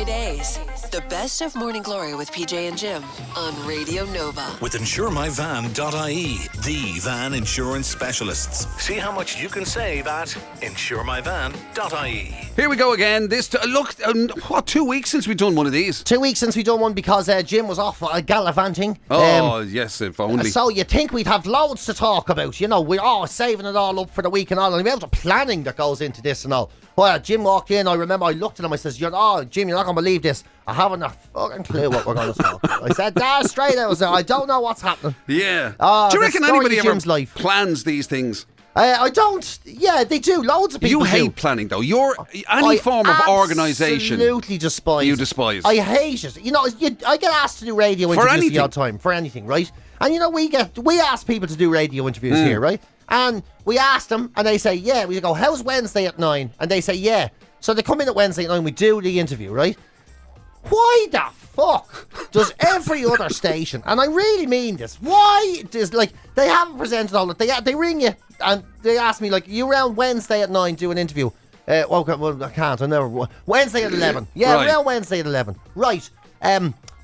GloryDaze, the best of Morning Glory with PJ and Jim on Radio Nova. With InsureMyVan.ie, the van insurance specialists. See how much you can save at InsureMyVan.ie. Here we go again. Look, 2 weeks since we've done one of these? 2 weeks since we done one because Jim was off gallivanting. Yes, if only. So you'd think we'd have loads to talk about. You know, we're all saving it all up for the week and all. And the amount of planning that goes into this and all. Well, Jim walked in. I remember I looked at him. I says, Jim, you're not going to believe this. I haven't a fucking clue what we're going to talk about. I said, straight out. I don't know what's happening. Yeah. Do you reckon anybody ever life. plans these things? I don't. Yeah, they do. Loads of people You hate planning, though. Any form of organisation. Absolutely despise. You despise. I hate it. You know, I get asked to do radio interviews the odd time for anything, right? And you know, we ask people to do radio interviews here, right? And we ask them, and they say, yeah. We go, how's Wednesday at 9? And they say, yeah. So they come in at Wednesday at 9. We do the interview, right? Why the fuck does every other station, and I really mean this, why does, like, they haven't presented all that, they ring you and they ask me, like, you around Wednesday at 9 do an interview? Well, I can't, I never. Wednesday at 11. Yeah, right. Around Wednesday at 11. Right.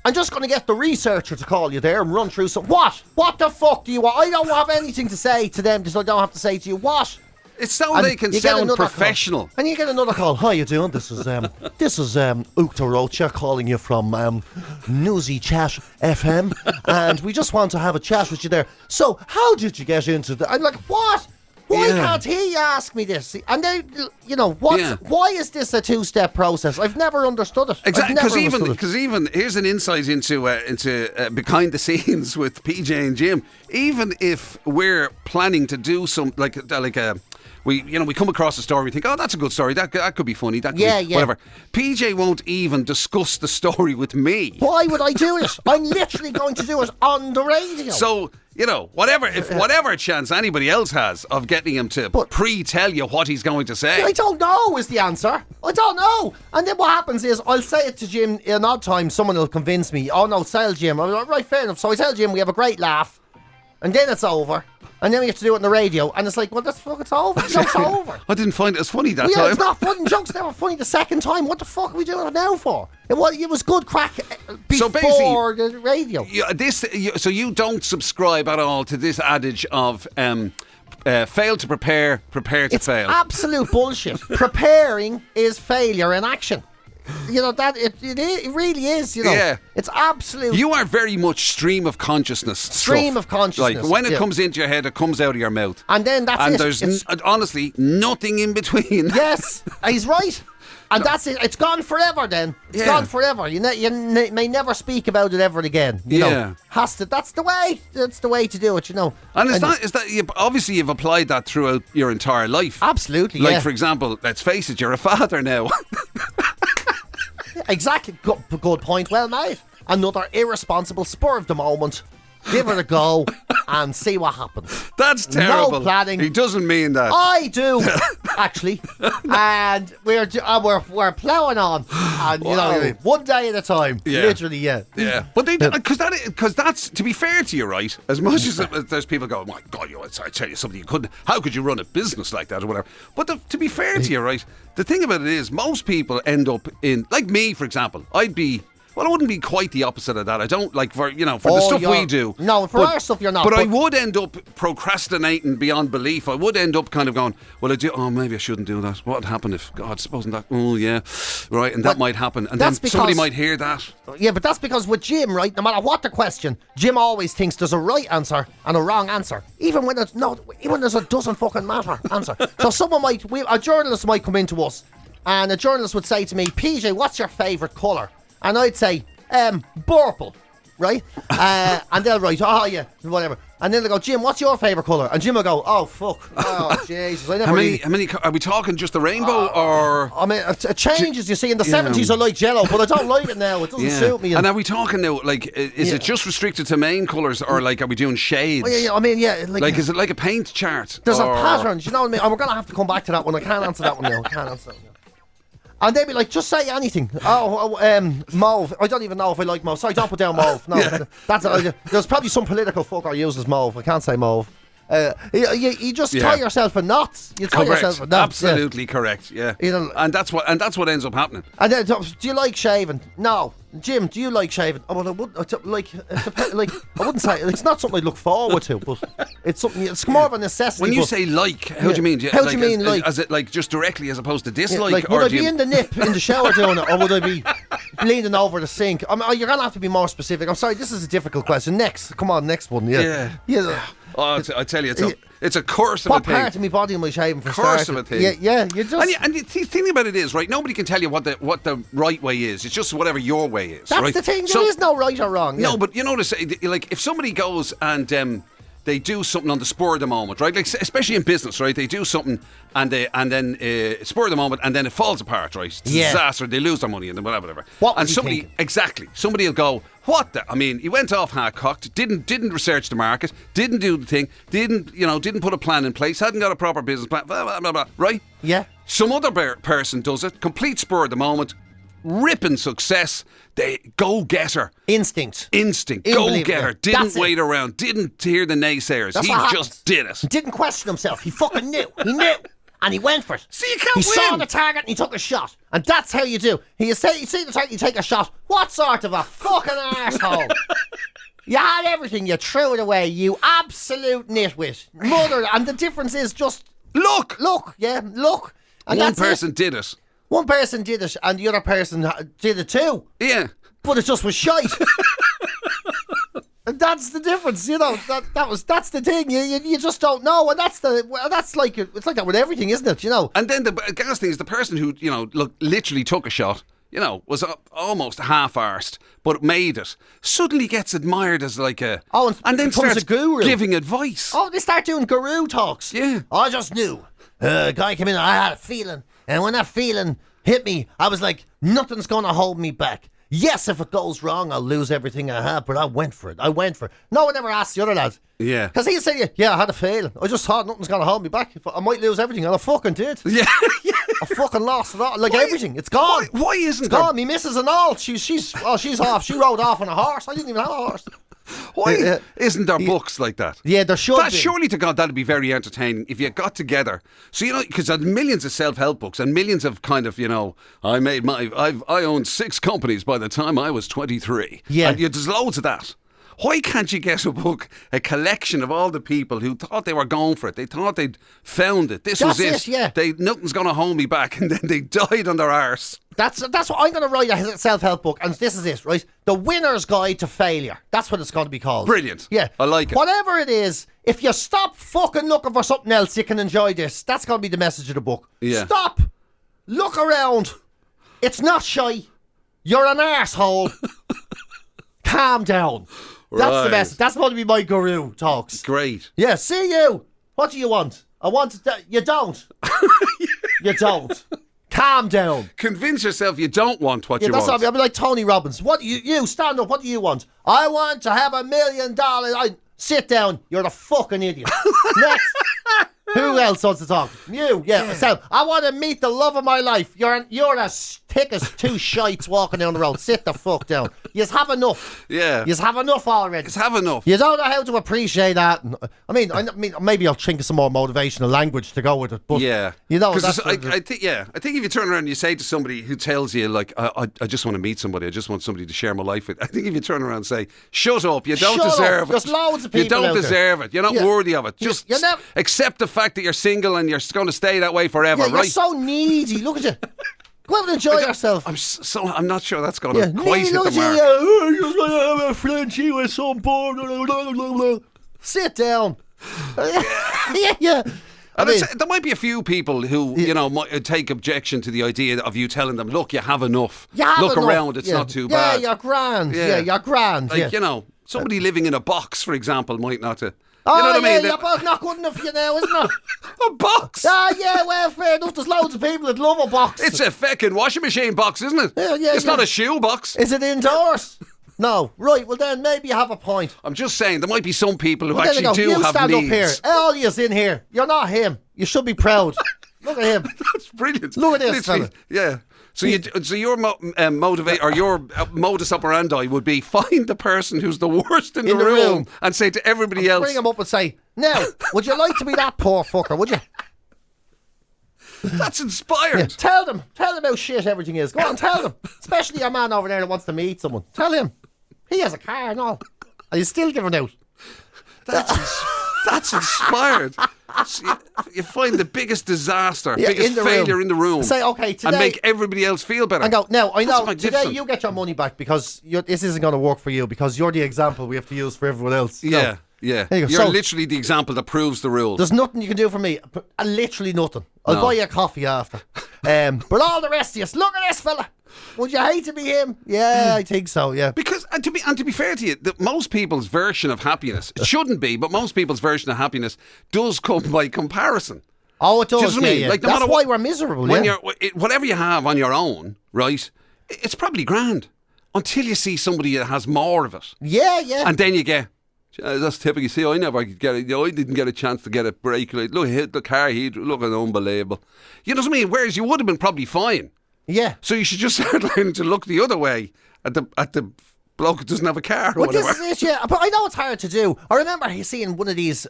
I'm just going to get the researcher to call you there and run through some. What? What the fuck do you want? I don't have anything to say to them, so I don't have to say to you. What? It's so they can sound professional. And you get another call. How you doing? This is Ukta Rocha calling you from Newsy Chat FM, and we just want to have a chat with you there. So, how did you get into that? I'm like, what? Why can't he ask me this? And they, you know, why is this a two-step process? I've never understood it. Exactly, because even here's an insight into behind the scenes with PJ and Jim. Even if we're planning to do some we come across a story, we think, oh, that's a good story, that could be funny, that could be whatever. PJ won't even discuss the story with me. Why would I do it? I'm literally going to do it on the radio. So, you know, whatever chance anybody else has of getting him to pre-tell you what he's going to say. I don't know is the answer. I don't know. And then what happens is I'll say it to Jim in odd time, someone will convince me, oh no, tell Jim. I'm like, right, fair enough. So I tell Jim, we have a great laugh, and then it's over. And then we have to do it on the radio, and it's like, well, it's over. The joke's over. I didn't find it as funny that time. It's not funny. Joke's never funny the second time. What the fuck are we doing it now for? It was good crack before the radio. So you don't subscribe at all to this adage of fail to prepare to fail. It's absolute bullshit. Preparing is failure in action. You know, that it really is, you know. Yeah. It's absolute. You are very much stream of consciousness. Stream of consciousness. Like, when it comes into your head, it comes out of your mouth. And then that's it. And there's honestly nothing in between. Yes, he's right. And that's it. It's gone forever then. It's gone forever. You may never speak about it ever again. You know. That's the way. That's the way to do it, you know. And obviously you've applied that throughout your entire life. Absolutely, Like, for example, let's face it, you're a father now. Exactly. Good point. Well made. Another irresponsible spur of the moment. Give it a go and see what happens. That's terrible. No planning. He doesn't mean that. I do, actually. And we're ploughing on, and you know, one day at a time. Yeah. Literally, yeah. But because that's, to be fair to you, right? As much as there's people go, oh my God, I tell you something, you couldn't. How could you run a business like that or whatever? But to be fair to you, right? The thing about it is, most people end up in, like me, for example. Well, I wouldn't be quite the opposite of that. I don't for the stuff we do. No, for our stuff you're not. But I would end up procrastinating beyond belief. I would end up kind of going, well, maybe I shouldn't do that. What would happen if, God, supposing that, oh yeah, right, and that might happen. And then somebody might hear that. Yeah, but that's because with Jim, right, no matter what the question, Jim always thinks there's a right answer and a wrong answer. Even when there's a doesn't fucking matter answer. So a journalist might come into us, and a journalist would say to me, PJ, what's your favourite colour? And I'd say, purple, right? And they'll write, oh yeah, whatever. And then they go, Jim, what's your favourite colour? And Jim will go, oh fuck, oh Jesus. How many, are we talking just the rainbow or? I mean, it changes, you see. In the 70s I liked yellow, but I don't like it now. It doesn't suit me. And are we talking now, like, is it just restricted to main colours, or like, are we doing shades? I mean, like, is it like a paint chart? There's a pattern, you know what I mean? And we're going to have to come back to that one. I can't answer that one now. And they'd be like, just say anything. Mauve. I don't even know if I like mauve. Sorry, don't put down mauve. No, there's probably some political fucker uses mauve. I can't say mauve. You just tie yourself in knots. You tie yourself in knots. Absolutely correct. Yeah. You know, and that's what ends up happening. And then, do you like shaving? No. Jim, do you like shaving? Oh, well, I wouldn't say it's not something I look forward to, but it's something. It's more of a necessity. When you say like, how do you mean? How do you mean like? As it like just directly as opposed to dislike? Like, would I be in the nip in the shower doing it, or would I be leaning over the sink? You're gonna have to be more specific. I'm sorry, this is a difficult question. Next, come on, next one. Yeah. Oh, I tell you, it's a curse of a thing. What part of my body am I shaving for curse starting? of a thing. Yeah. You just and the thing about it is, right? Nobody can tell you what the right way is. It's just whatever your way is. That's right? the thing. There is no right or wrong. No, but you know to say, like, if somebody goes and they do something on the spur of the moment, right? Like, especially in business, right? They do something and then spur of the moment, and then it falls apart, right? It's a disaster. They lose their money and whatever. What was he thinking? Exactly. Somebody will go, what the? I mean, he went off half-cocked, didn't research the market, didn't do the thing, didn't put a plan in place, hadn't got a proper business plan, blah, blah, blah, blah, right? Yeah. Some other person does it, complete spur of the moment, ripping success. They go-getter. Instinct. Go-getter. Didn't wait around. Didn't hear the naysayers. That's he just did it. He didn't question himself. He fucking knew. He knew. And he went for it. See, you can't He win. saw the target and he took a shot. And that's how you do. You see the target, you take a shot. What sort of a fucking arsehole? You had everything. You threw it away. You absolute nitwit. Mother. And the difference is just... Look. Yeah, look. And One person did it. One person did it and the other person did it too. Yeah. But it just was shite. And that's the difference, you know. That's the thing. You just don't know, and it's like that with everything, isn't it? You know. And then the gas thing is the person who literally took a shot, was almost half-arsed, but made it. Suddenly gets admired as like a and then becomes starts a guru. giving advice. Oh, they start doing guru talks. Yeah. I just knew. A guy came in. I had a feeling, and when that feeling hit me, I was like, nothing's gonna hold me back. Yes, if it goes wrong, I'll lose everything I have, but I went for it. No one ever asked the other lad. Yeah. Because he'd say, I had a feeling. I just thought nothing's going to hold me back. I might lose everything, and I fucking did. Yeah. I fucking lost it all. Like everything. It's gone. Why isn't it's gone. Me missus and all. She's off. She rode off on a horse. I didn't even have a horse. Why isn't there books like that? Yeah, there should be. Surely to God, that'd be very entertaining if you got together. So, because there's millions of self-help books and millions of kind of, I owned 6 companies by the time I was 23. Yeah. And there's loads of that. Why can't you get a collection of all the people who thought they were going for it? They thought they'd found it. That's was it. Yeah. Nothing's going to hold me back, and then they died on their arse. That's what I'm going to write a self-help book, and this is it, right? The Winner's Guide to Failure. That's what it's going to be called. Brilliant. Yeah. I like it. Whatever it is, if you stop fucking looking for something else, you can enjoy this. That's going to be the message of the book. Yeah. Stop. Look around. It's not shy. You're an arsehole. Calm down. That's the message. That's going to be my guru talks. Great. Yeah, see you. What do you want? I want... You don't. You don't. Calm down. Convince yourself you don't want what you want. I'll be like Tony Robbins. What you stand up? What do you want? I want to have $1 million. Sit down. You're the fucking idiot. Next. Who else wants to talk? You. Yeah. So I want to meet the love of my life. You're as thick as 2 shites walking down the road. Sit the fuck down. Yous have enough. Yeah. Yous have enough already. Yous have enough. You don't know how to appreciate that. I mean, maybe I'll think of some more motivational language to go with it. But yeah. That's I think if you turn around and you say to somebody who tells you like, I just want to meet somebody. I just want somebody to share my life with. I think if you turn around and say, shut up. You don't deserve it. There's loads of people. You don't deserve it. You're not worthy of it. Just accept the fact that you're single and you're going to stay that way forever. You're so needy. Look at you. Go out and enjoy yourself. I'm not sure that's going to quite hit the mark. You're going to have a friend. She was so bored. Sit down. Yeah. There might be a few people who, might take objection to the idea of you telling them, look, you have enough. Look around, it's not too bad. Yeah, you're grand. Yeah, you're grand. Like, somebody living in a box, for example, might not have... Oh, you know what I mean? You're both not good enough for you now, isn't it? A box? Yeah, well, fair enough. There's loads of people that love a box. It's a fucking washing machine box, isn't it? Yeah. It's not a shoe box. Is it indoors? No. Right, well then, maybe you have a point. I'm just saying, there might be some people who actually do you have stand needs. Up here. All yous in here. You're not him. You should be proud. Look at him. That's brilliant. Look at this fella. Yeah. So your motivate or your modus operandi would be find the person who's the worst in the room and say to everybody else, bring them up and say, "Now, would you like to be that poor fucker? Would you?" That's inspired. Yeah, tell them how shit everything is. Go on, tell them. Especially your man over there that wants to meet someone. Tell him he has a car and all, and he's still giving out. That's inspired. So you find the biggest disaster, biggest failure in the room. Say, okay, today, and make everybody else feel better. And go, now, I know, today you get your money back because this isn't going to work for you because you're the example we have to use for everyone else. Yeah, yeah. You're literally the example that proves the rules. There's nothing you can do for me. Literally nothing. I'll buy you a coffee after. But all the rest of you, look at this fella. Would you hate to be him? Yeah, I think so. Yeah, because and to be fair to you, most people's version of happiness, it shouldn't be, but most people's version of happiness does come by comparison. Oh, it does. Do you know what I mean? Yeah. Like, no that's matter why we're miserable. When whatever you have on your own, right? It's probably grand until you see somebody that has more of it. Yeah, yeah. And then you get. That's typical. You see, I never could get it. I didn't get a chance to get a break. Like, look, hit the car. He'd looking unbelievable. You know what I mean? Whereas you would have been probably fine. Yeah. So you should just start learning to look the other way at the bloke who doesn't have a car or whatever. This is it, yeah. But I know it's hard to do. I remember seeing one of these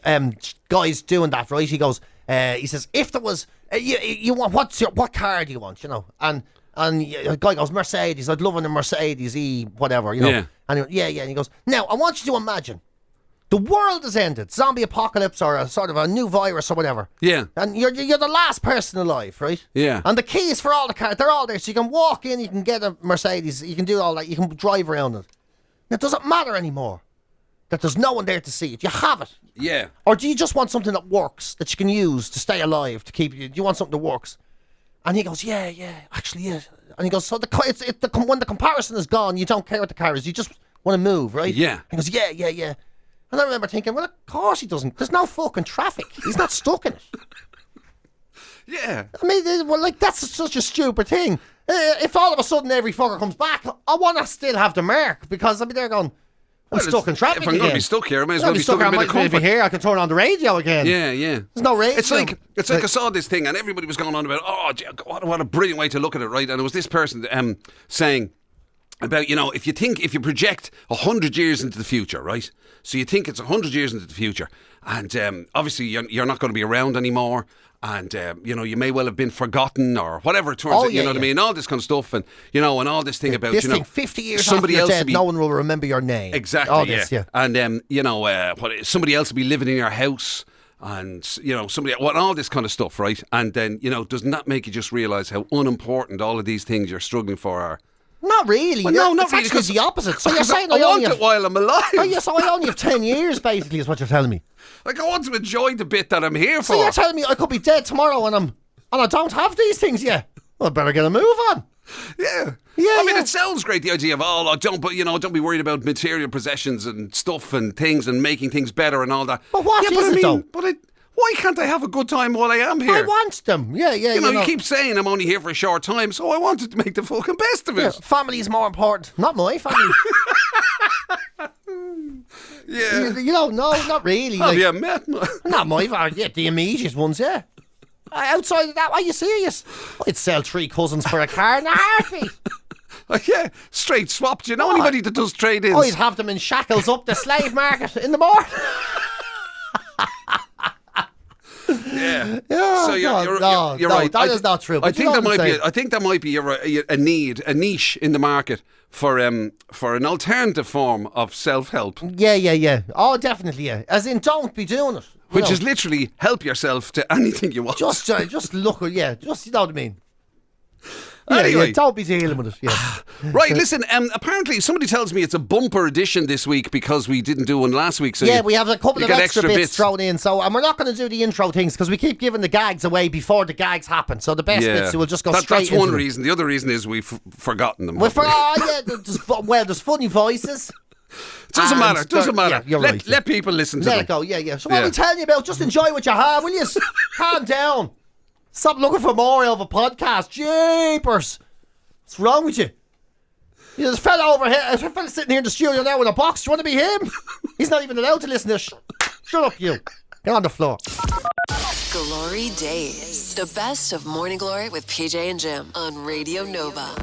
guys doing that, right? He goes, he says, if there was, you want, what car do you want, you know? And a guy goes, Mercedes. I'd love a Mercedes E, whatever, you know? Yeah. And and he goes, now, I want you to imagine, the world has ended, zombie apocalypse or a sort of a new virus or whatever. Yeah. And you're the last person alive, right? Yeah. And the keys for all the cars, they're all there. So you can walk in, you can get a Mercedes, you can do all that, you can drive around it. It doesn't matter anymore that there's no one there to see it. You have it. Yeah. Or do you just want something that works, that you can use to stay alive, to keep you? Do you want something that works? And he goes, yeah, actually, yeah. And he goes, so when the comparison is gone, you don't care what the car is, you just want to move, right? Yeah. And he goes, yeah. And I remember thinking, well, of course he doesn't. There's no fucking traffic. He's not stuck in it. Yeah. I mean, that's such a stupid thing. If all of a sudden every fucker comes back, I want to still have the mark because I mean they're going. I'm stuck in traffic. If I'm going to be stuck here, I might as well be stuck in a bit of comfort. Here, I can turn on the radio again. Yeah. There's no radio. It's like I saw this thing and everybody was going on about, what a brilliant way to look at it, right? And it was this person saying about, you know, if you project 100 years into the future, right? So you think it's 100 years into the future, and obviously you're not going to be around anymore, and you know, you may well have been forgotten or whatever it turns out, you know what I mean, all this kind of stuff, and you know, and all this thing about this you know, thing 50 years somebody after else you're dead, be, no one will remember your name. Exactly, all this, yeah. And you know, somebody else will be living in your house. And, you know, all this kind of stuff, right? And then, you know, doesn't that make you just realise how unimportant all of these things you're struggling for are? Not really. Well, no, not it's really. Actually the opposite. So you're saying I want it while I'm alive. Oh, yeah, so I only have 10 years, basically, is what you're telling me. Like, I want to enjoy the bit that I'm here for. So you're telling me I could be dead tomorrow and I don't have these things yet? Well, I better get a move on. Yeah. I mean, it sounds great, the idea of, don't be worried about material possessions and stuff and things and making things better and all that. But what is it, though? Why can't I have a good time while I am here? I want them. Yeah. You know, you keep saying I'm only here for a short time, so I wanted to make the fucking best of it. Yeah, family is more important. Not my family. Yeah. You know, no, not really. Have you met? Not my family. Yeah, the immediate ones, yeah. Outside of that, are you serious? I'd sell 3 cousins for a car in a heartbeat. Yeah, straight swap. Do you know anybody that does trade-ins? I'd have them in shackles up the slave market in the morning. Yeah. So you're right. That is not true. I think that might be a niche in the market for an alternative form of self-help. Yeah. Oh, definitely, yeah. As in, don't be doing it. Which is literally help yourself to anything you want. Just look, just, you know what I mean. Anyway, don't be dealing with it. Yeah. Right, listen. Apparently, somebody tells me it's a bumper edition this week because we didn't do one last week. So we have a couple of extra bits thrown in. So, and we're not going to do the intro things because we keep giving the gags away before the gags happen. So the best bits will just go straight. That's one reason. The other reason is we've forgotten them. There's funny voices. Doesn't matter. Yeah, you're right. Let people listen to them. Let it go. Yeah. So what are we telling you about? Just enjoy what you have, will you? Calm down. Stop looking for more of a podcast. Jeepers. What's wrong with you? There's a fella over here. There's a fella sitting here in the studio now with a box. Do you want to be him? He's not even allowed to listen to this. Shut up, you. Get on the floor. Glory Days. The best of Morning Glory with PJ and Jim on Radio Nova.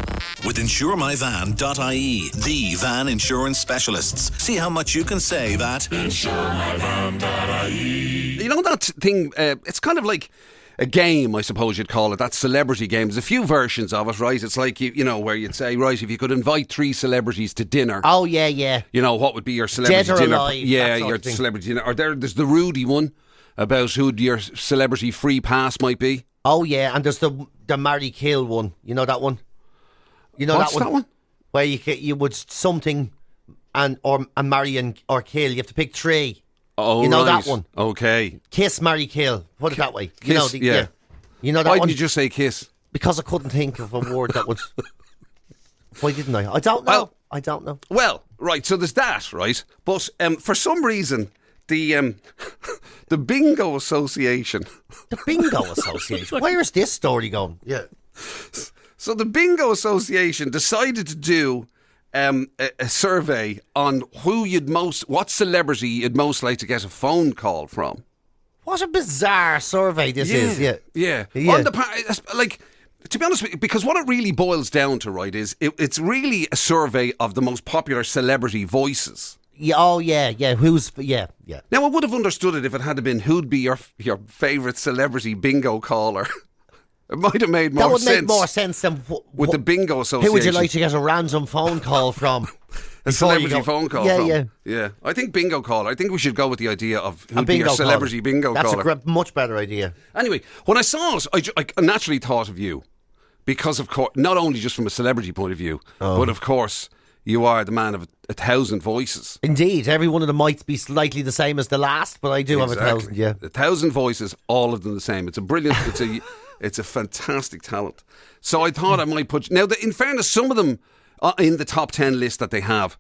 With InsureMyVan.ie, the van insurance specialists. See how much you can save at InsureMyVan.ie. You know that thing, it's kind of like a game, I suppose you'd call it, that celebrity game. There's a few versions of it, right? It's like, you know, where you'd say, right, if you could invite 3 celebrities to dinner. Oh, yeah. You know, what would be your celebrity Dead or dinner? alive, yeah, that sort your of thing. celebrity dinner. Or there's the Rudy one about who your celebrity free pass might be. Oh, yeah, and there's the marry kill one. You know that one? You know What's that one? Where you would something and marry or kill. You have to pick 3. Oh, you know right. that one? Okay. Kiss, marry, kill. Put it that way. Kiss, You know, yeah. You know that Why one? did you just say kiss? Because I couldn't think of a word that would. Why didn't I? I don't know. Well- I don't know. Well, right, so there's that, right? But for some reason, the Bingo Association... The Bingo Association. Where is this story going? Yeah. So the Bingo Association decided to do a survey on what celebrity you'd most like to get a phone call from. What a bizarre survey this is. Yeah. Yeah. On the to be honest with you, because what it really boils down to, right, is it's really a survey of the most popular celebrity voices. Yeah, oh, yeah. Yeah. Now, I would have understood it if it had been who'd be your favourite celebrity bingo caller. It might have made more sense. That would make more sense than with the Bingo Association. Who would you like to get a random phone call from? A celebrity phone call from. Yeah. I think bingo caller. I think we should go with the idea of who'd be bingo your celebrity bingo That's caller. That's a much better idea. Anyway, when I saw it, I naturally thought of you. Because, of course, not only just from a celebrity point of view, but, of course, you are the man of 1,000 voices. Indeed. Every one of them might be slightly the same as the last, but I do have 1,000, yeah. 1,000 voices, all of them the same. It's a brilliant, it's a fantastic talent. So I thought I might put... Now, in fairness, some of them in the top 10 list that they have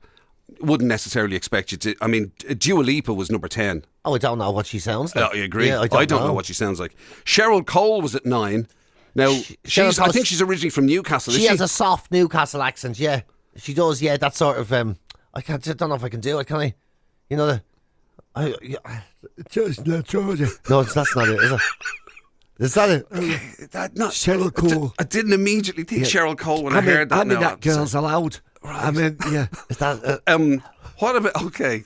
wouldn't necessarily expect you to... I mean, Dua Lipa was number 10. Oh, I don't know what she sounds like. I agree. Yeah, I don't know what she sounds like. Cheryl Cole was at 9. Now, I think she's originally from Newcastle. She has a soft Newcastle accent, yeah. She does, yeah, that sort of... I don't know if I can do it, can I? You know, Just not Georgia. No, that's not it, is it? Is that it? Cheryl Cole. I didn't immediately think Cheryl Cole when I heard that. That girl's allowed. Right. I mean, yeah. Is that... what about... Okay,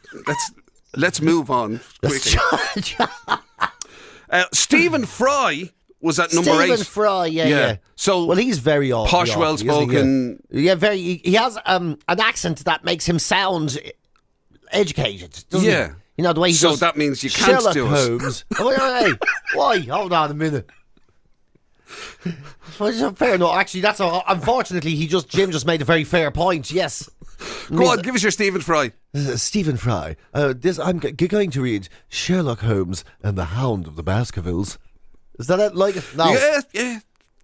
let's move on quickly. Stephen Fry... was at number 8. Stephen Fry, yeah. So, well, he's very posh, well-spoken. Yeah, very. He has an accent that makes him sound educated, doesn't he? You know, the way he does. So that means you can't Sherlock do Holmes. Hey, why? Hold on a minute. Well, fair enough. Actually, that's unfortunately, Jim just made a very fair point. Yes. Go on, give us your Stephen Fry. Stephen Fry. I'm going to read Sherlock Holmes and the Hound of the Baskervilles. Is that it? Like no? Yeah.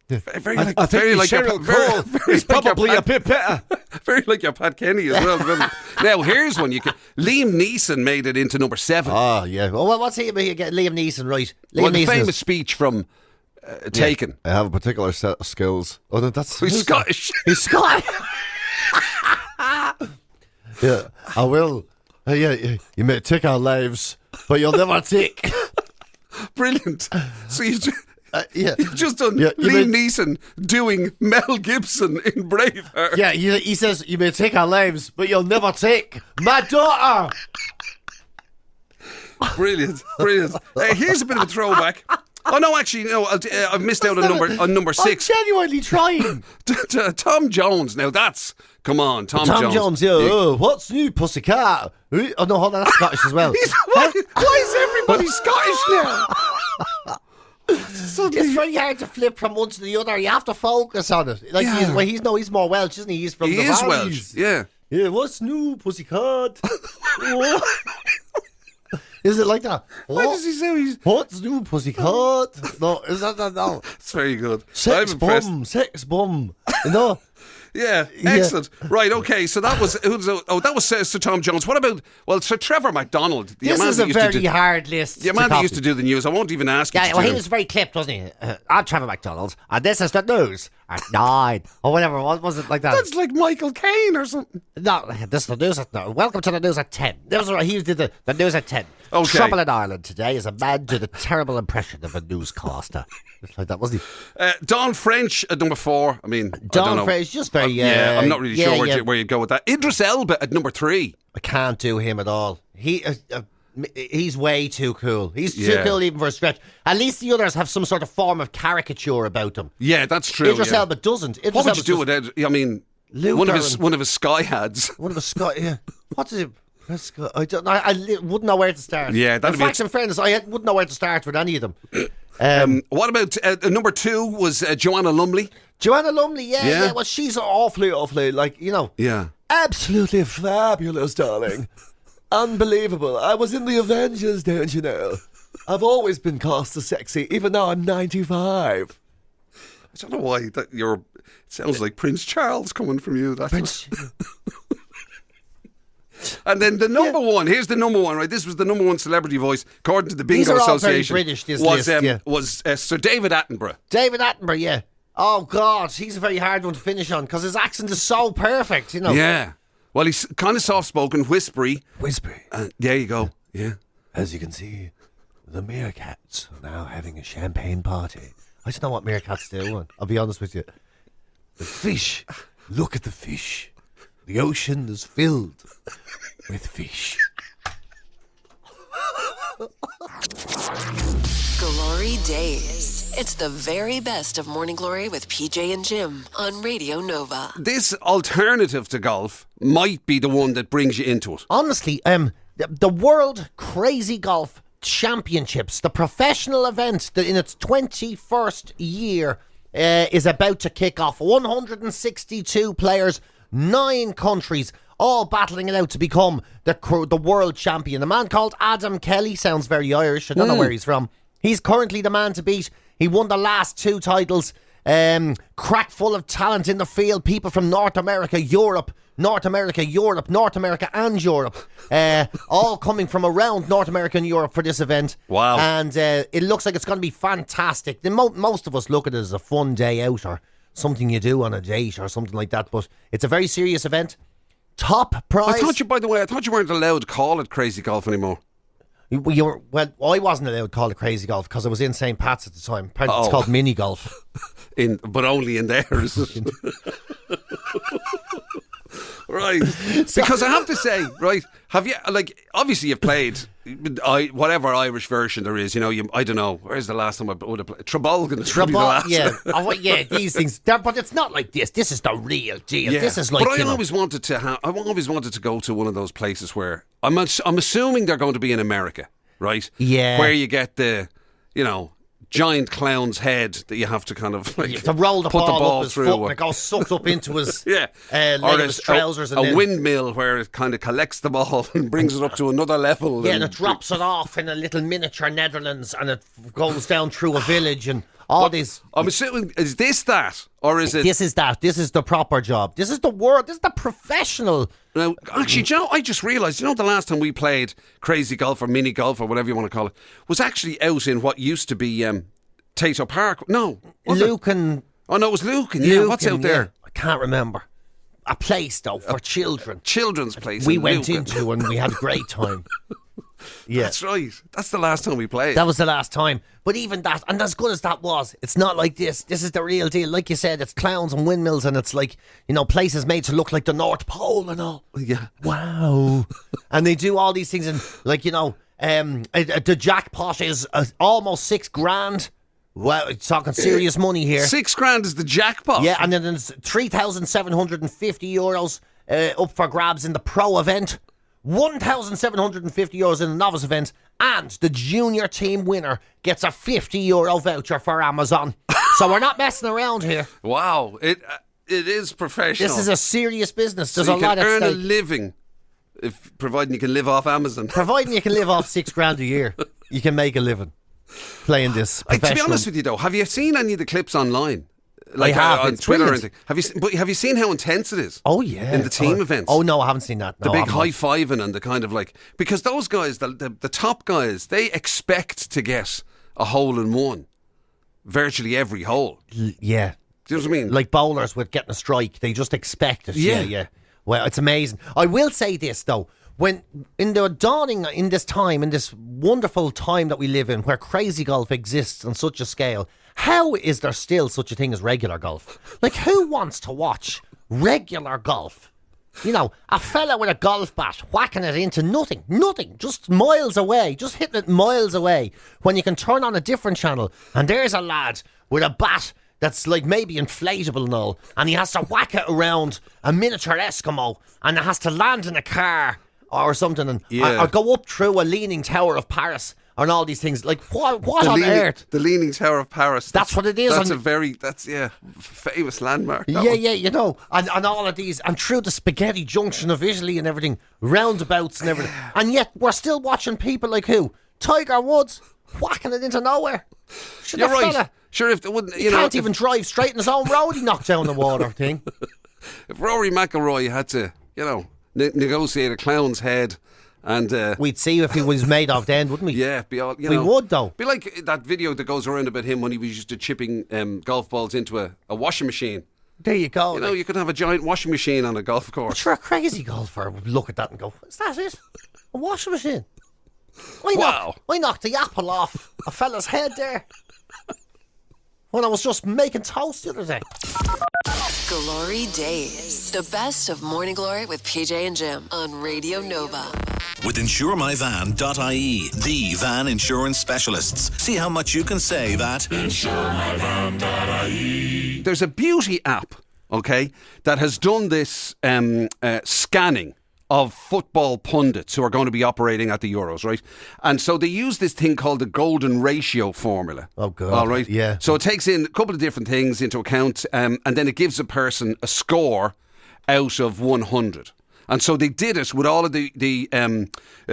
Very I think like Cheryl Cole is probably a bit better. Very like your Pat Kenny as well. Now here's one. Liam Neeson made it into number 7. Oh yeah. Well, what's he again? Liam Neeson, right? The famous speech from Taken. I have a particular set of skills. Oh, no, He's Scottish. He's Scottish. Yeah, I will. You may take our lives, but you'll never take. Brilliant. So you've just done Liam Neeson doing Mel Gibson in Braveheart. Yeah, he says, you may take our lives, but you'll never take my daughter. Brilliant. Here's a bit of a throwback. Oh no, actually, no. I've missed out on number 6. I'm genuinely trying. Tom Jones. Now that's come on, Tom Jones. Yeah. Oh, what's new, pussycat? Oh no, hold on, that's Scottish as well. Why is everybody Scottish now? It's very hard to flip from one to the other. You have to focus on it. Like he's more Welsh, isn't he? He's from the valleys. Welsh. Yeah. Yeah. What's new, pussycat? Is it like that? Why does he say he's... What's new, pussycat? No, is that no? It's very good. Sex bomb. No. Yeah, excellent. Right, okay, so that was Sir Tom Jones. What about, Sir Trevor MacDonald? This is a very hard list. The man that used to do the news. I won't even ask you. Yeah, well, he was very clipped, wasn't he? I'm Trevor MacDonald, and this is the news at 9 or whatever. What was it like that? That's like Michael Caine or something. No, this is the news at 9. Welcome to the news at 10. That was right. He did the news at 10. Okay. Trouble in Ireland today is a man did a terrible impression of a newscaster. It's like that, wasn't he? Don French at number 4. I mean, Don French, just very. I'm not really sure where you'd go with that. Idris Elba at number 3. I can't do him at all. He's way too cool. He's too cool even for a stretch. At least the others have some sort of form of caricature about them. Yeah, that's true. Idris Elba doesn't. What would you do with Ed? I mean, one of his Sky ads. One of his Sky. Yeah. What did he? I don't know. I wouldn't know where to start. Yeah, in fairness, I wouldn't know where to start with any of them. What about number 2 was Joanna Lumley? Joanna Lumley, yeah. Well, she's awfully, like, you know. Yeah. Absolutely fabulous, darling. Unbelievable. I was in the Avengers, don't you know? I've always been cast as sexy, even though I'm 95. I don't know why it sounds like Prince Charles coming from you. And then the number one, here's the number one, right? This was the number one celebrity voice, according to the Bingo Association. Very British, this list, was Sir David Attenborough. David Attenborough, yeah. Oh, God, he's a very hard one to finish on because his accent is so perfect, you know. Yeah. Well, he's kind of soft-spoken, whispery. There you go, yeah. As you can see, the meerkats are now having a champagne party. I don't know what meerkats do, I'll be honest with you. The fish. Look at the fish. The ocean is filled with fish. GloryDaze. It's the very best of Morning Glory with PJ and Jim on Radio Nova. This alternative to golf might be the one that brings you into it. Honestly, the World Crazy Golf Championships, the professional event that in its 21st year is about to kick off. 162 players, 9 countries, all battling it out to become the world champion. A man called Adam Kelly, sounds very Irish, I don't know where he's from. He's currently the man to beat. He won the last 2 titles. Crack full of talent in the field. People from North America, Europe, and Europe. All coming from around North America and Europe for this event. Wow. And it looks like it's going to be fantastic. Most of us look at it as a fun day out or something you do on a date or something like that. But it's a very serious event. Top prize. I thought you weren't allowed to call it crazy golf anymore. I wasn't allowed to call it crazy golf because I was in St. Pat's at the time. Apparently it's called mini golf. But only in there, is it? Right. Because I have to say, right, have you, obviously you've played whatever Irish version there is, I don't know, where's the last time I would have played? Trabolgan. Yeah, these things, but it's not like this. This is the real deal. Yeah. This is like, but I always wanted to go to one of those places where, I'm assuming they're going to be in America, right? Yeah. Where you get the, giant clown's head that you have to kind of to roll put the ball up his through, foot and it goes sucked up into his leg of his trousers. A windmill where it kind of collects the ball and brings it up to another level. Yeah, and it drops it off in a little miniature Netherlands and it goes down through a village and all these. I'm assuming, is this that? Or is it? This is that. This is the proper job. This is the world. This is the professional. Now, actually, I just realised, the last time we played crazy golf or mini golf or whatever you want to call it, was actually out in what used to be Tato Park. No. Lucan. Oh, no, it was Lucan. Yeah, what's out there? Yeah. I can't remember. A place, though, for children. Children's place. We went into and we had a great time. Yeah. That's right. That's the last time we played. That was the last time. But even that, and as good as that was, it's not like this. This is the real deal. Like you said, it's clowns and windmills and it's like, places made to look like the North Pole and all. Yeah. Wow. And they do all these things and the jackpot is almost $6,000. Well, it's talking serious money here. $6,000 is the jackpot. Yeah, and then there's €3,750 up for grabs in the pro event. €1,750 in the novice event, and the junior team winner gets a €50 voucher for Amazon. So we're not messing around here. Wow, it is professional. This is a serious business. There's so a lot at stake. You can earn a living, providing you can live off Amazon. Providing you can live off $6,000 a year, you can make a living playing this. To be honest with you, though, have you seen any of the clips online? Like I have. on It's Twitter brilliant. and thing. Have you seen how intense it is? Oh yeah, in the team events. Oh no, I haven't seen that. No, The big I high haven't. fiving and the kind of like, because those guys, the top guys, they expect to get a hole in one, virtually every hole. Yeah. Do you know what I mean? Like bowlers with getting a strike, they just expect it. Yeah. Yeah. Well, it's amazing. I will say this though. When in the dawning in this time, in this wonderful time that we live in, where crazy golf exists on such a scale, how is there still such a thing as regular golf? Like, who wants to watch regular golf? You know, a fella with a golf bat whacking it into nothing, just miles away, just hitting it miles away, when you can turn on a different channel and there's a lad with a bat that's like maybe inflatable and all, and he has to whack it around a miniature Eskimo, and it has to land in a car or something, and or go up through a leaning tower of Paris, and all these things. Like, what on earth? The Leaning Tower of Paris. That's what it is. That's famous landmark. Yeah, you know, and all of these, and through the spaghetti junction of Italy and everything, roundabouts and everything, and yet we're still watching people like who? Tiger Woods whacking it into nowhere. You're right. Fella, Sure, if they wouldn't, he can't even drive straight in his own road. He knocked down the water thing. If Rory McIlroy had to, negotiate a clown's head, and we'd see if he was made of then, wouldn't we? yeah, be all. We would though. Be like that video that goes around about him when he was used to chipping golf balls into a washing machine. There you go. You know, you could have a giant washing machine on a golf But course. sure, a crazy golfer would look at that and go, "Is that it? A washing machine?" I knocked the apple off a fella's head there when I was just making toast the other day. Glory Days. The best of Morning Glory with PJ and Jim on Radio Nova. With insuremyvan.ie, the van insurance specialists. See how much you can save at insuremyvan.ie. There's a beauty app, okay, that has done this scanning of football pundits who are going to be operating at the Euros, right? And so they use this thing called the golden ratio formula. Oh, God. All right? Yeah. So it takes in a couple of different things into account, and then it gives a person a score out of 100. And so they did it with all of the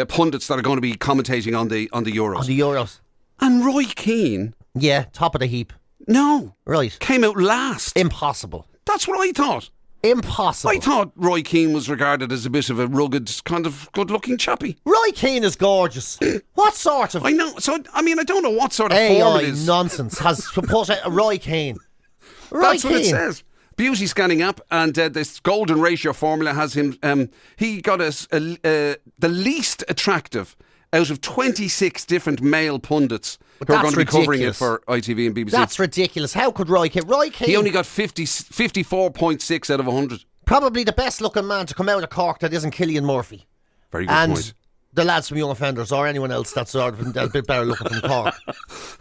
pundits that are going to be commentating on the Euros. On the Euros. And Roy Keane... Yeah, top of the heap. No. Right. Came out last. Impossible. That's what I thought. Impossible. I thought Roy Keane was regarded as a bit of a rugged, kind of good-looking chappie. Roy Keane is gorgeous. What sort of I know. So, I mean, I don't know what sort of form it AI is. nonsense has put out Roy Keane? That's what it says. Beauty scanning app, and this golden ratio formula has him. He got us the least attractive out of 26 different male pundits who are going to be covering it for ITV and BBC. That's ridiculous. How could Roy Keane? He only got 54.6 out of 100. Probably the best looking man to come out of Cork that isn't Cillian Murphy. Very good and point. The lads from Young Offenders or anyone else that's sort of a bit better looking from Cork.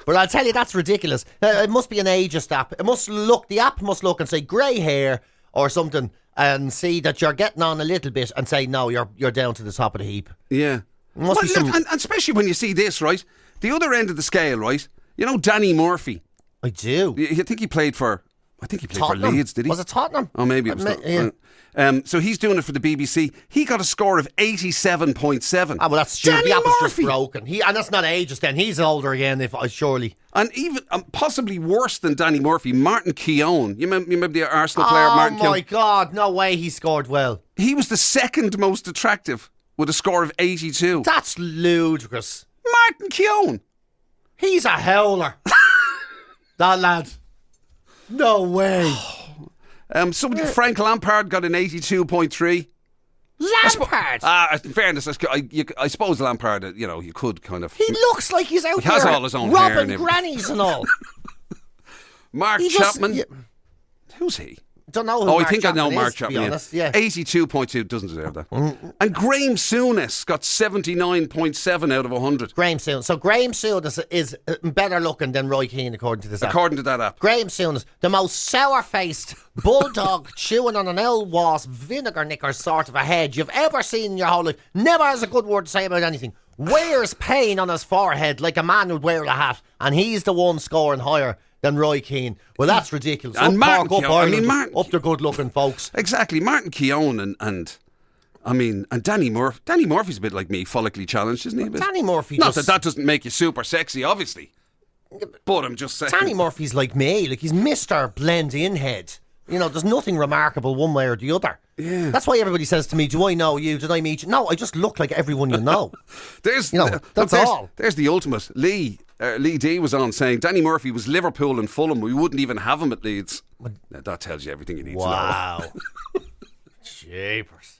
But I'll tell you, that's ridiculous. It must be an ageist app. The app must look and say grey hair or something and see that you're getting on a little bit and say, no, you're down to the top of the heap. Yeah. Must be some... and especially when you see this, right? The other end of the scale, right? You know Danny Murphy. I do. You think he played for... I think he played Tottenham. for Leeds, did he? Was it Tottenham? Oh, maybe it was Yeah. So he's doing it for the BBC. He got a score of 87.7. Ah, well, that's stupid. Danny The apple's Murphy. just broken. And that's not ageist then. He's older again, surely. And even possibly worse than Danny Murphy, Martin Keown. You remember the Arsenal player, Martin Keown? Oh, my God. No way he scored well. He was the second most attractive with a score of 82. That's ludicrous. Martin Keown. He's a howler. That lad. No way. Frank Lampard got an 82.3. Lampard? In fairness, I suppose Lampard, you could kind of... He looks like he's out He there has all his own hair robbing and grannies and all. Mark He just- Chapman. yeah. Who's he? Don't know who I Mark think I know Chapman Mark is, to be Chapman. honest. Yeah. 82.2, doesn't deserve that. And Graham Souness got 79.7 out of 100. Graham Souness. So Graham Souness is better looking than Roy Keane, according to this app. According to that app. Graham Souness, the most sour-faced bulldog chewing on an L-wasp vinegar knicker sort of a head you've ever seen in your whole life. Never has a good word to say about anything. Wears pain on his forehead like a man would wear a hat, and he's the one scoring higher than Roy Keane. Well, that's ridiculous. And up Martin Cork, up Keown, Ireland, up the good-looking folks. Exactly. Martin Keown and Danny Murphy. Danny Murphy's a bit like me, follically challenged, isn't he? Danny Murphy Not just... that doesn't make you super sexy, obviously. But I'm just saying. Danny Murphy's like me. Like, he's Mr. Blend-In head. You know, there's nothing remarkable one way or the other. Yeah. That's why everybody says to me, do I know you? Did I meet you? No, I just look like everyone you know. That's all. There's the ultimate. Lee D was on saying Danny Murphy was Liverpool and Fulham. We wouldn't even have him at Leeds. Now, that tells you everything you need to know. Wow. Jeepers.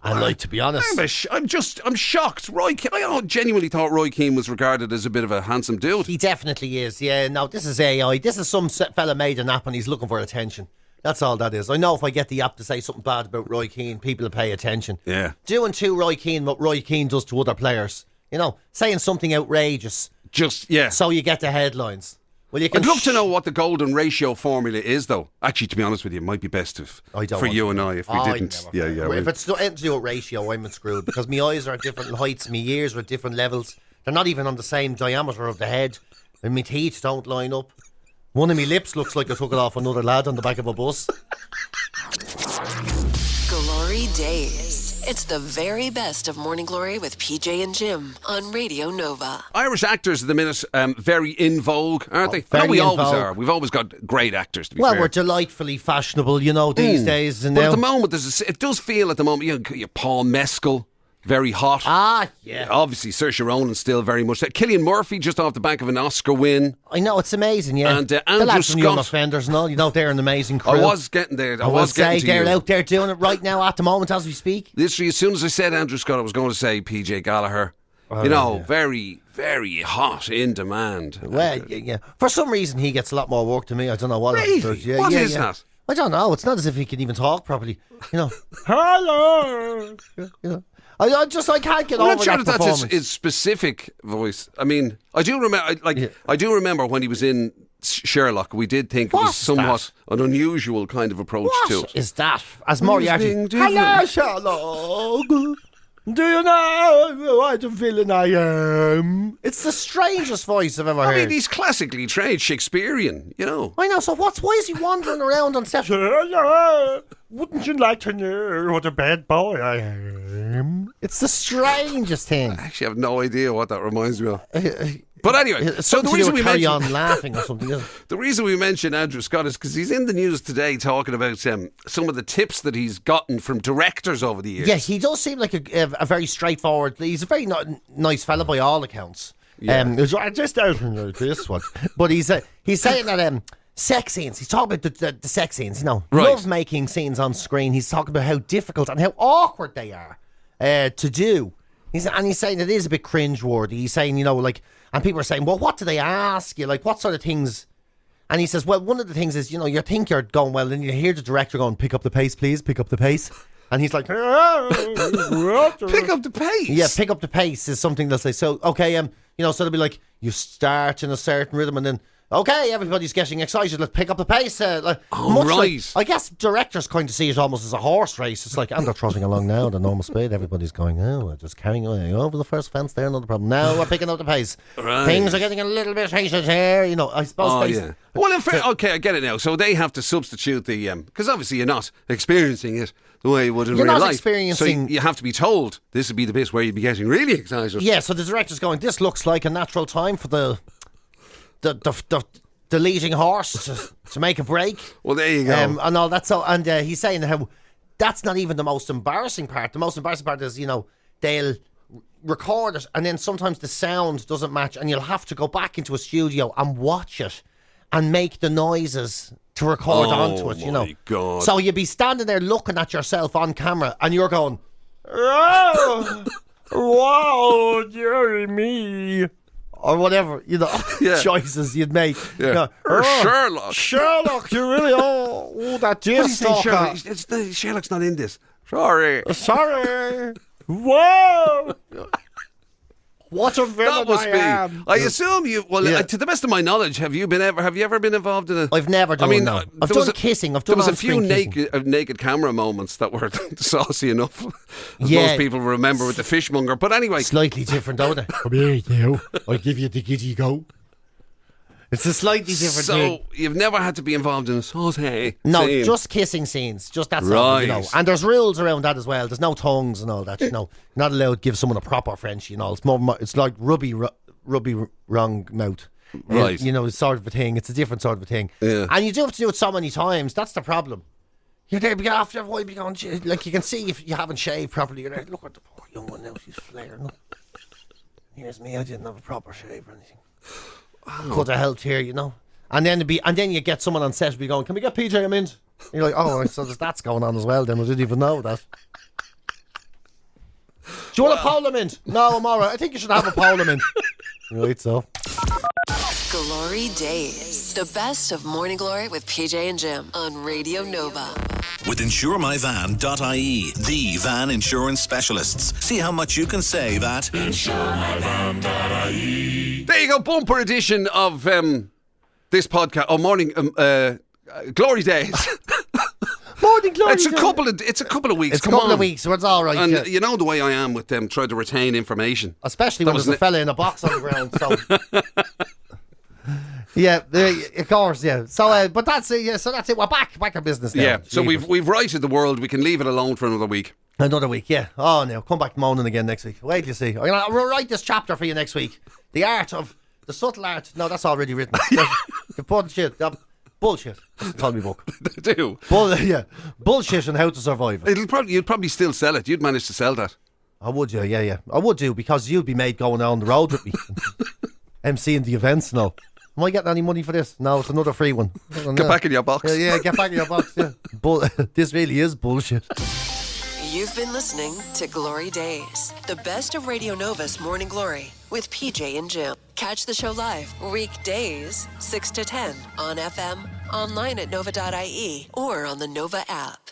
And like, to be honest, I'm shocked. I genuinely thought Roy Keane was regarded as a bit of a handsome dude. he definitely is. Yeah, no, this is AI. This is some fella made an app and he's looking for attention. That's all that is. I know if I get the app to say something bad about Roy Keane, people will pay attention. Yeah. Doing to Roy Keane what Roy Keane does to other players. You know, saying something outrageous. So you get the headlines. Well, I'd love to know what the golden ratio formula is, though. Actually, to be honest with you, it might be best for you and I if we didn't. If it's anything to do with ratio, I'm screwed because my eyes are at different heights, my ears are at different levels. They're not even on the same diameter of the head, and my teeth don't line up. One of my lips looks like I took it off another lad on the back of a bus. GloryDaze. It's the very best of Morning Glory with PJ and Jim on Radio Nova. Irish actors at the minute, very in vogue, aren't they? Very we in always vogue. are. We've always got great actors, to be Well, fair. we're delightfully fashionable, you know, these days. And But now, at the moment, it does feel at the moment, you Paul Mescal, very hot. yeah. Obviously, Saoirse Ronan's still very much there. Cillian Murphy, just off the back of an Oscar win. I know, it's amazing, yeah. And the Andrew lads from Young Scott. Offenders and all, you know, they're an amazing crew. I was getting there. I was say getting to they're you. out there doing it right now at the moment as we speak. Literally, as soon as I said Andrew Scott, I was going to say PJ Gallagher. Very, very hot, in demand. Well, yeah. For some reason, he gets a lot more work than me. I don't know what. Really? Yeah, What yeah, is yeah. that? I don't know. It's not as if he can even talk properly. You know. Hello. You know. I can't get I'm over not sure that that's performance. his specific voice. I mean, I do remember when he was in Sherlock. We did think it was What's somewhat an unusual kind of approach to What it. is that? As Moriarty. being different. Hello, Sherlock. Do you know what feeling I am? It's the strangest voice I've ever I heard. mean, he's classically trained Shakespearean, you know. I know, so why is he wandering around on set? Wouldn't you like to know what a bad boy I am? It's the strangest thing. I actually have no idea what that reminds me of. But anyway, It's so something the to do reason with we carry mentioned on laughing or something, isn't it? the reason we mentioned Andrew Scott is because he's in the news today talking about some of the tips that he's gotten from directors over the years. Yeah, he does seem like a very straightforward. He's a very nice fella by all accounts. Yeah. I just don't know this one, but he's saying that sex scenes. He's talking about the sex scenes. You know, Right. love making scenes on screen. He's talking about how difficult and how awkward they are to do. He's saying it is a bit cringeworthy. He's saying, you know, like, and people are saying, well, what do they ask you? Like, what sort of things? And he says, well, one of the things is, you know, you think you're going well, and you hear the director going, pick up the pace, please, pick up the pace. And he's like, pick up the pace. Yeah, pick up the pace is something they'll say. So, okay, you know, so they'll be like, you start in a certain rhythm and then, okay, everybody's getting excited, let's pick up the pace. Right. I guess directors kind of see it almost as a horse race. It's like, and they're trotting along now at a normal speed. Everybody's going, we're just carrying away over the first fence there, another problem. Now we're picking up the pace. Right. Things are getting a little bit heated here, you know, I suppose. Yeah. Well, in fact, okay, I get it now. So they have to substitute the, because obviously you're not experiencing it the way you would in You're real not life. experiencing- So you have to be told this would be the bit where you'd be getting really excited. Yeah, so the director's going, this looks like a natural time for the leading horse to make a break. Well, there you go. And all that. So, and he's saying how that's not even the most embarrassing part. The most embarrassing part is, you know, they'll record it and then sometimes the sound doesn't match and you'll have to go back into a studio and watch it and make the noises to record onto it, you know. God. So you'd be standing there looking at yourself on camera and you're going, oh, wow, dearie me. Or whatever, you know, choices you'd make. Yeah. You know, Or Sherlock. Sherlock, you really that dear What do you say, stalker. Sherlock? Sherlock's not in this. Sorry. Sorry. Whoa. What a villain That must I be. am. I assume you. Well, Yeah. to the best of my knowledge, have you ever been involved in a? I've never done. I mean, no. I've there done was kissing. I've There done was a few on-screen kissing. naked camera moments that were saucy enough, as Yeah. most people remember with the fishmonger. But anyway, Slightly different, don't they? Come here now. I'll give you the giddy go. It's a slightly different so thing. you've never had to be involved in a saute No, scene. just kissing scenes. Just that's all, you know. Right. And there's rules around that as well. There's no tongues and all that, you know. You're not allowed to give someone a proper French, you know. It's more. It's like rubby wrong mouth. Right. You know, sort of a thing. It's a different sort of a thing. Yeah. And you do have to do it so many times. That's the problem. You're there, but after a while, you're going, like, you can see if you haven't shaved properly. You're there, look at the poor young one now, she's flaring up. Here's me, I didn't have a proper shave or anything. Could have helped here, you know. And then you get someone on set be going, can we get PJ a mint? And you're like, oh, so there's that's going on as well. Then I didn't even know that. Do you want a Polar mint? No, I'm alright. I think you should have a Polar mint. Right, so. Glory Days. The best of Morning Glory with PJ and Jim on Radio Nova. With insuremyvan.ie, the van insurance specialists. See how much you can save at insuremyvan.ie. There you go, bumper edition of this podcast. Oh, morning, Glory Days. Morning Glory. It's a couple of weeks. It's a Come couple on. of weeks, so it's all right. And you know the way I am with them, trying to retain information. Especially when there's a fella in a box on the ground. So. Yeah, of course, yeah. So, but that's it. Yeah, so that's it. We're back in business now. Yeah. So we've righted the world. We can leave it alone for another week. Another week, yeah. Oh, no, come back moaning again next week. Wait till you see. I'll write this chapter for you next week. The subtle art. No, that's already written. The bullshit. Bullshit. Call me book. They do. Bullshit and how to survive it. You'd probably still sell it. You'd manage to sell that. I would, yeah. I would do, because you'd be made going down the road with me. MCing the events now. Am I getting any money for this? No, it's another free one. Get back in your box. Yeah, get back in your box, yeah. This really is bullshit. You've been listening to Glory Days. The best of Radio Nova's Morning Glory with PJ and Jim. Catch the show live weekdays 6 to 10 on FM, online at nova.ie, or on the Nova app.